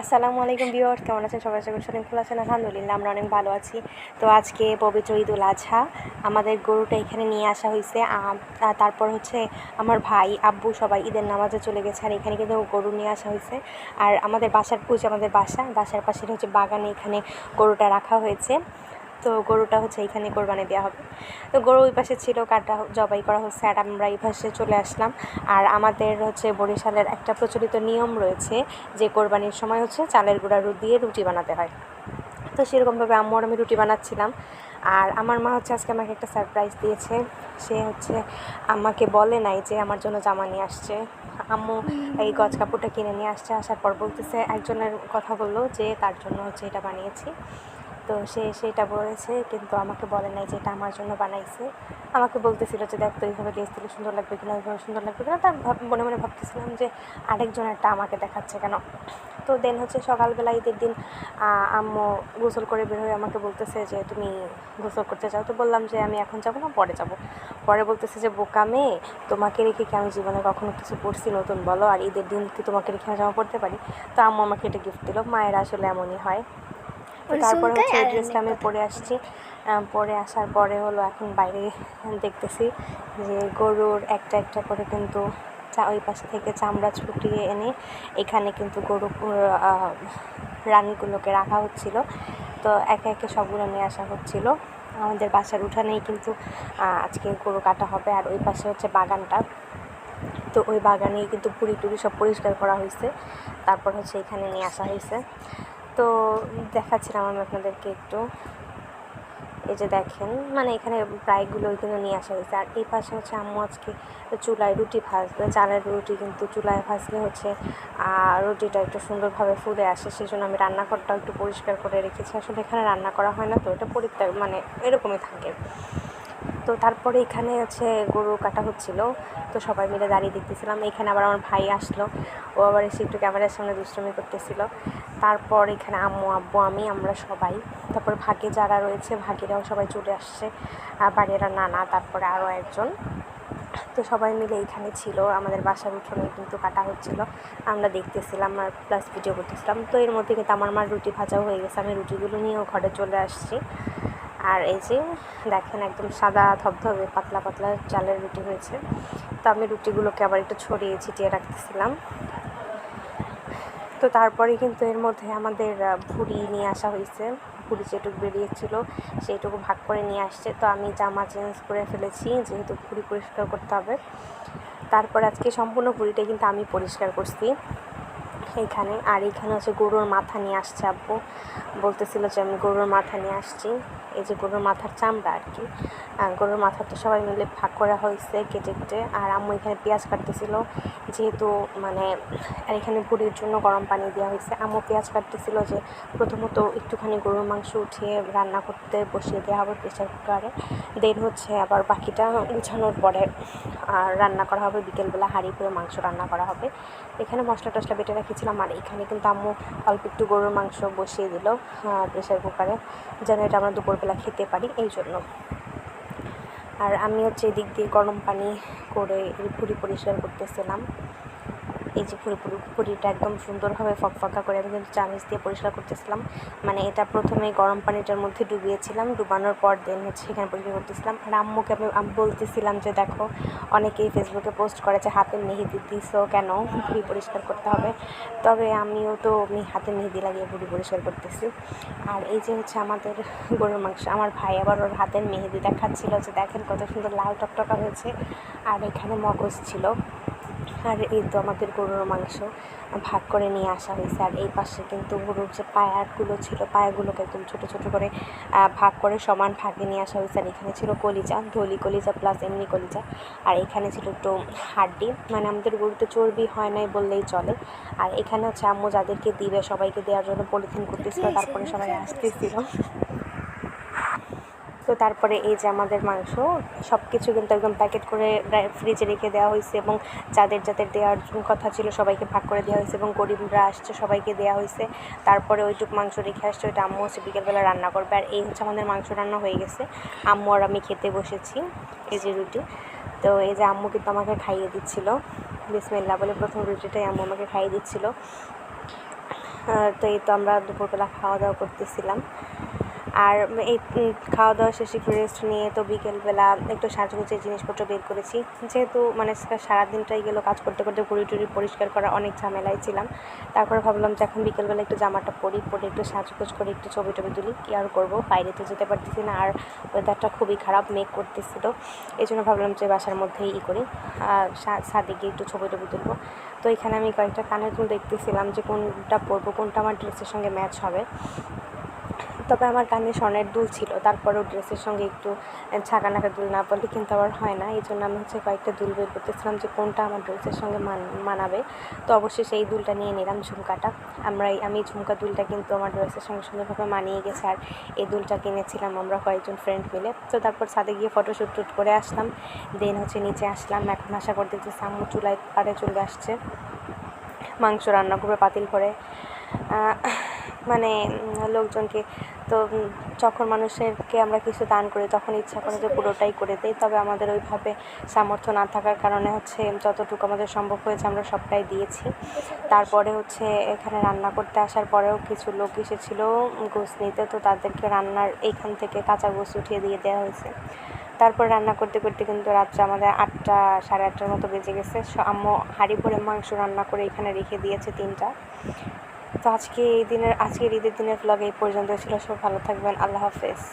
আসসালামু আলাইকুম ভিউয়ার্স, কেমন আছেন সবাই? আশা করি সবাই ভালো আছেন। আলহামদুলিল্লাহ আমরা অনেক ভালো আছি। তো আজকে পবিত্র ঈদুল আজহা, আমাদের গরুটা এখানে নিয়ে আসা হয়েছে। তারপর হচ্ছে আমার ভাই আব্বু সবাই ঈদের নামাজে চলে গেছে, আর এখানে কিন্তু গরু নিয়ে আসা হয়েছে। আর আমাদের বাসার পুজো, আমাদের বাসার পাশে হচ্ছে বাগানে, এখানে গরুটা রাখা হয়েছে। তো গরুটা হচ্ছে এইখানে কোরবানি দেওয়া হবে। তো গরু ওই পাশে ছিল, কাটা জবাই করা হচ্ছে, আর আমরা এই পাশে চলে আসলাম। আর আমাদের হচ্ছে বরিশালের একটা প্রচলিত নিয়ম রয়েছে যে কোরবানির সময় হচ্ছে চালের গুঁড়া দিয়ে রুটি বানাতে হয়। তো সেরকমভাবে আম্মু আর আমি রুটি বানাচ্ছিলাম। আর আমার মা হচ্ছে আজকে আমাকে একটা সারপ্রাইজ দিয়েছে। সে হচ্ছে আমাকে বলে নাই যে আমার জন্য জামা নিয়ে আসছে। আম্মু এই গজ কাপড়টা কিনে নিয়ে আসছে, আসার পর বলতেছে, একজনের কথা বললো যে তার জন্য হচ্ছে এটা বানিয়েছি। তো সে সেটা বলেছে, কিন্তু আমাকে বলে নাই যে এটা আমার জন্য বানাইছে। আমাকে বলতেছিল যে দেখ তো এইভাবে ড্রেস দিলে সুন্দর লাগবে কিনা, ওইভাবে সুন্দর লাগবে কিনা। তার মনে মনে ভাবতেছিলাম যে আরেকজনেরটা আমাকে দেখাচ্ছে কেন। তো দেন হচ্ছে সকালবেলা ঈদের দিন আম্মু গোসল করে বের হয়ে আমাকে বলতেছে যে তুমি গোসল করতে চাও? তো বললাম যে আমি এখন যাবো না, পরে যাব। পরে বলতেছে যে বোকা মেয়ে, তোমাকে রেখে কি আমি জীবনে কখনো কিছু পরছি নতুন, বলো? আর ঈদের দিন কি তোমাকে রেখে জামা পরতে পারি? তো আম্মু আমাকে এটা গিফট দিল। মায়েরা আসলে এমনই হয়। তো তারপরে হচ্ছে এই ড্রেসটা আমি পরে আসছি। পরে আসার পরে হলো এখন বাইরে দেখতেছি যে গরুর একটা একটা করে কিন্তু ওই পাশে থেকে চামড়া ছুটিয়ে এনে এখানে কিন্তু গরু রানীগুলোকে রাখা হচ্ছিল। তো একে একে সবগুলো নিয়ে আসা হচ্ছিল। আমাদের বাসার উঠানেই কিন্তু আজকে গরু কাটা হবে। আর ওই পাশে হচ্ছে বাগানটা, তো ওই বাগানেই কিন্তু পুরি টুরি সব পরিষ্কার করা হয়েছে। তারপর হচ্ছে এখানে নিয়ে আসা হয়েছে। তো দেখাচ্ছিলাম আমি আপনাদেরকে একটু, এই যে দেখেন, মানে এখানে প্রায়গুলোই কিন্তু নিয়ে আসা হয়েছে। আর এই পাশে হচ্ছে আম্মু আজকে চুলায় রুটি ভাজবে। চালের রুটি কিন্তু চুলায় ভাজলে হচ্ছে রুটিটা একটু সুন্দরভাবে ফুলে আসে, সেই জন্য আমি রান্নাঘরটাও একটু পরিষ্কার করে রেখেছি। আসলে এখানে রান্না করা হয় না, তো এটা পরিত্যাগ মানে এরকমই থাকে। তো তারপরে এখানে হচ্ছে গরু কাটা হচ্ছিল, তো সবাই মিলে দাঁড়িয়ে দেখতেছিলাম। এখানে আবার আমার ভাই আসলো, ও আবার এসে একটু ক্যামেরার সামনে দুষ্টুমি করতেছিল। তারপর এখানে আম্মু আব্বু আমি আমরা সবাই, তারপর ভাগে যারা রয়েছে ভাগিরাও সবাই চলে আসছে, বাড়িরা নানা, তারপরে আরও একজন। তো সবাই মিলে এইখানে ছিল, আমাদের বাসার উঠোনে কিন্তু কাটা হচ্ছিল, আমরা দেখতেছিলাম আর প্লাস ভিডিও করতেছিলাম। তো এর মধ্যে কিন্তু আমার মার রুটি ভাজাও হয়ে গেছে, আমি রুটিগুলো নিয়েও ঘরে চলে আসছি। আর এই যে দেখেন একদম সাদা ধবধবে পাতলা পাতলা চালের রুটি হয়েছে। তো আমি রুটিগুলোকে আবার একটু ছড়িয়ে ছিটিয়ে রাখতেছিলাম। তো তারপরে কিন্তু এর মধ্যে আমাদের ভুড়ি নিয়ে আসা হয়েছে। ভুড়ি যেটুকু বেরিয়েছিল সেইটুকু ভাগ করে নিয়ে আসছে। তো আমি জামা চেঞ্জ করে ফেলেছি, যেহেতু ভুড়ি পরিষ্কার করতে হবে। তারপর আজকে সম্পূর্ণ ভুড়িটাই কিন্তু আমি পরিষ্কার করছি এইখানে। আর এইখানে হচ্ছে গরুর মাথা নিয়ে আসছে আব্বু, বলতেছিল যে আমি গরুর মাথা নিয়ে আসছি। এই যে গরুর মাথার চামড়া আর কি, গরুর মাথাটা সবাই মিলে ভাগ করা হয়েছে কেটে কেটে। আর আম্মু এখানে পেঁয়াজ কাটতেছিল, যেহেতু মানে আর এখানে ভুড়ির জন্য গরম পানি দেওয়া হয়েছে। আম্মু পেঁয়াজ কাটতেছিল যে প্রথমত একটুখানি গরুর মাংস উঠিয়ে রান্না করতে বসিয়ে দেওয়া হবে প্রেসার কুকারে, দেন হচ্ছে আবার বাকিটা গুছানোর পরে রান্না করা হবে। বিকেলবেলা হাঁড়ি করে মাংস রান্না করা হবে। এখানে মশলা টশলা বেটে রেখেছিলাম। আর এখানে কিন্তু আম্মু অল্প একটু গরুর মাংস বসিয়ে দিল প্রেসার কুকারে, যেন এটা আমরা দুপুরবেলা খেতে পারি, এই জন্য। আর আমি হচ্ছে এদিক দিয়ে গরম পানি করে ভুড়ি পরিষ্কার করতেছিলাম। এই যে পুরিটা একদম সুন্দরভাবে ফকফকা করে আমি কিন্তু চামচ দিয়ে পরিষ্কার করতেছিলাম। মানে এটা প্রথমে গরম পানিটার মধ্যে ডুবিয়েছিলাম, ডুবানোর পর দেন হচ্ছে এখানে পরিষ্কার করতেছিলাম। আর আম্মুকে আমি বলতেছিলাম যে দেখো, অনেকেই ফেসবুকে পোস্ট করে যে হাতে মেহেদি দিছো কেন, ভুড়ি পরিষ্কার করতে হবে। তবে আমিও তো হাতে মেহেদি লাগিয়ে ভুড়ি পরিষ্কার করতেছি। আর এই যে হচ্ছে আমাদের গরুর মাংস, আমার ভাই আবার ওর হাতের মেহেদি দেখাচ্ছিল যে দেখেন কত সুন্দর লাল টকটকা হয়েছে। আর এখানে মগজ ছিল। আর এই তো আমাদের গরুর মাংস ভাগ করে নিয়ে আসা হয়েছে। আর এই পাশে কিন্তু গরুর যে পায়াগুলো ছিল, পায়াগুলোকে একদম ছোটো ছোটো করে ভাগ করে সমান ভাগে নিয়ে আসা হয়েছে। আর এখানে ছিল কলিজা, ধলি কলিজা প্লাস এমনি কলিজা। আর এখানে ছিল একটু হাড্ডি, মানে আমাদের গরুতে চর্বি হয় নাই বললেই চলে। আর এখানে হচ্ছে আম্মু যাদেরকে দিবে সবাইকে দেওয়ার জন্য পলিথিন করতেছিল, তারপরে সবাই আসতেছিল। তো তারপরে এই যে আমাদের মাংস সব কিছু কিন্তু একদম প্যাকেট করে ফ্রিজে রেখে দেওয়া হয়েছে, এবং যাদের যাদের দেওয়ার কথা ছিল সবাইকে ভাগ করে দেওয়া হয়েছে, এবং গরিবরা আসছে সবাইকে দেওয়া হয়েছে। তারপরে ওইটুকু মাংস রেখে আসছে, ওইটা আম্মু হচ্ছে বিকেলবেলা রান্না করবে। আর এই হচ্ছে আমাদের মাংস রান্না হয়ে গেছে, আম্মু আর আমি খেতে বসেছি। এই যে রুটি, তো এই যে আম্মু কিন্তু আমাকে খাইয়ে দিচ্ছিল, বিসমিল্লাহ বলে প্রথম রুটিটাই আম্মু আমাকে খাইয়ে দিচ্ছিল। তো এই তো আমরা দুপুরবেলা খাওয়া দাওয়া করতেছিলাম। আর এই খাওয়া দাওয়া শেষে একটু রেস্ট নিয়ে তো বিকেলবেলা একটু সাজগোজের জিনিসপত্র বের করেছি, যেহেতু মানে সারাদিনটাই গেলো কাজ করতে করতে, ভুঁড়ি টুড়ি পরিষ্কার করা অনেক ঝামেলায় ছিলাম। তারপরে ভাবলাম যে এখন বিকেলবেলা একটু জামাটা পরে একটু সাজগোজ করে একটু ছবি টবি তুলি, কী আর করবো, বাইরে তো যেতে পারতেছি না, আর ওয়েদারটা খুবই খারাপ, মেঘ করতেছিল। এই জন্য ভাবলাম যে বাসার মধ্যেই করি, ছাদে গিয়ে একটু ছবি টবি তুলবো। তো এখানে আমি কয়েকটা কানের দুল দেখতেছিলাম যে কোনটা পরবো, কোনটা আমার ড্রেসের সঙ্গে ম্যাচ হবে। তবে আমার কানে স্বর্ণের দুল ছিল, তারপরেও ড্রেসের সঙ্গে একটু ছাকানাকা দুল না পরলে কিন্তু আবার হয় না। এই জন্য আমি কয়েকটা দুল বের করতেছিলাম যে কোনটা আমার ড্রেসের সঙ্গে মানাবে। তো অবশ্যই সেই দুলটা নিয়ে নিলাম, ঝুমকাটা। আমি ঝুমকা দুলটা কিন্তু আমার ড্রেসের সঙ্গে সুন্দরভাবে মানিয়ে গেছে, আর এই দুলটা কিনেছিলাম আমরা কয়েকজন ফ্রেন্ড মিলে। তো তারপর ছাদে গিয়ে ফটোশ্যুট করে আসলাম, দেন নিচে আসলাম। এখন আশা করতেছি আম্মু চুলায় পাড়ে চলে আসছে, মাংস রান্না করবে পাতিল ভরে, মানে লোকজনকে। তো যখন মানুষেরকে আমরা কিছু দান করি তখন ইচ্ছা করে যে পুরোটাই করে দিই, তবে আমাদের ওইভাবে সামর্থ্য না থাকার কারণে যতটুকু আমাদের সম্ভব হয়েছে আমরা সবটাই দিয়েছি। তারপরে এখানে রান্না করতে আসার পরেও কিছু লোক এসেছিলো গোছ নিতে, তো তাদেরকে রান্নার এইখান থেকে কাঁচা গোছ উঠিয়ে দিয়ে দেওয়া হয়েছে। তারপর রান্না করতে করতে কিন্তু রাত্রে আমাদের 8টা সাড়ে 8টার মতো বেজে গেছে। আম্মু হাঁড়ি ভরে মাংস রান্না করে এখানে রেখে দিয়েছে 3টা। তো আজকের ঈদের দিনের ভ্লগ এই পর্যন্ত ছিল। সব ভালো থাকবেন, আল্লাহ হাফেজ।